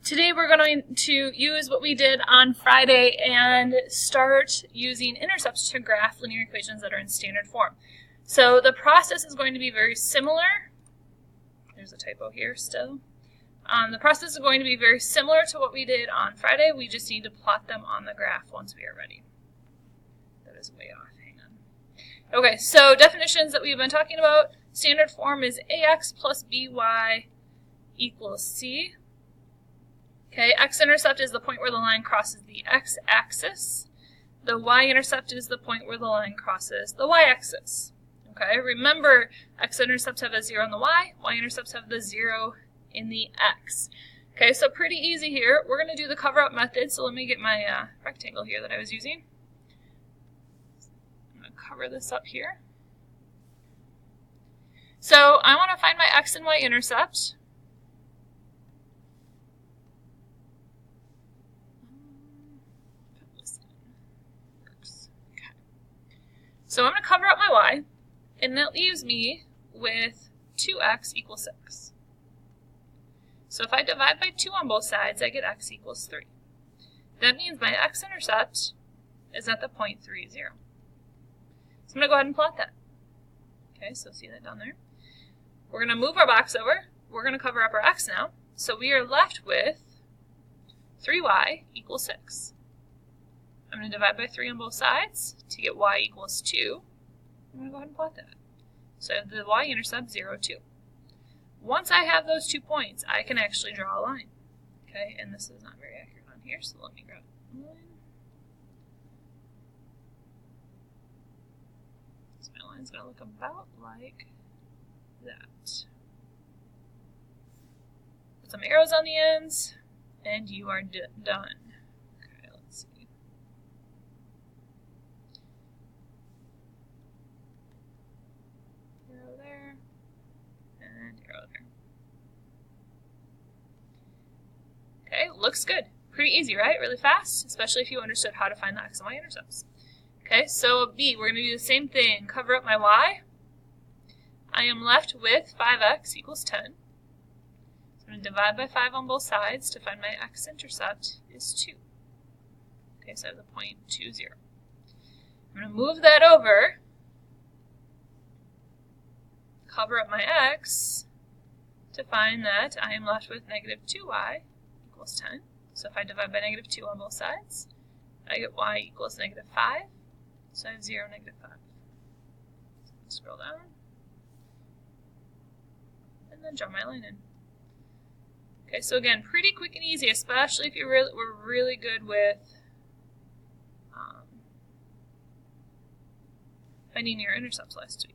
Today we're going to use what we did on Friday and start using intercepts to graph linear equations that are in standard form. So the process is going to be very similar. There's a typo here still. The process is going to be very similar to what we did on Friday. We just need to plot them on the graph once we are ready. That is way off. Hang on. Okay, so definitions that we've been talking about. Standard form is ax plus by equals c. Okay, x-intercept is the point where the line crosses the x-axis. The y-intercept is the point where the line crosses the y-axis. Okay, remember, x-intercepts have a 0 in the y, y-intercepts have the 0 in the x. Okay, so pretty easy here. We're going to do the cover-up method, so let me get my rectangle here that I was using. I'm going to cover this up here. So I want to find my x and y-intercept. So I'm going to cover up my y, and that leaves me with 2x equals 6. So if I divide by 2 on both sides, I get x equals 3. That means my x-intercept is at the point 3, 0. So I'm going to go ahead and plot that. Okay, so see that down there? We're going to move our box over. We're going to cover up our x now. So we are left with 3y equals 6. I'm going to divide by 3 on both sides to get y equals 2. I'm going to go ahead and plot that. So I have the y-intercept 0, 2. Once I have those 2 points, I can actually draw a line. Okay, and this is not very accurate on here, so let me grab a line. So my line's going to look about like that. Put some arrows on the ends, and you are done. Okay, looks good. Pretty easy, right? Really fast, especially if you understood how to find the x and y intercepts. Okay, so b, we're going to do the same thing. Cover up my y. I am left with 5x equals 10. So I'm going to divide by 5 on both sides to find my x-intercept is 2. Okay, so I have the point 2, 0. I'm going to move that over, cover up my x, to find that I am left with negative 2y equals 10. So if I divide by negative 2 on both sides, I get y equals negative 5. So I have 0, negative 5. So scroll down. And then draw my line in. Okay, so again, pretty quick and easy, especially if you were really good with finding your intercepts last week.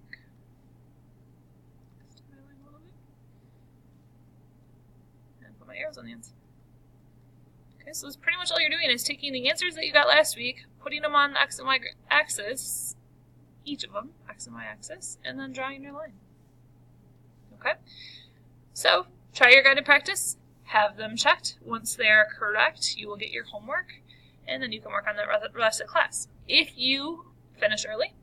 And put my arrows on the ends. Okay, so that's pretty much all you're doing is taking the answers that you got last week, putting them on the x and y axis, each of them, x and y axis, and then drawing your line. Okay? So, try your guided practice, have them checked. Once they are correct, you will get your homework, and then you can work on the rest of the class. If you finish early,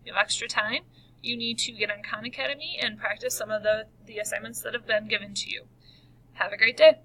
you have extra time, you need to get on Khan Academy and practice some of the assignments that have been given to you. Have a great day.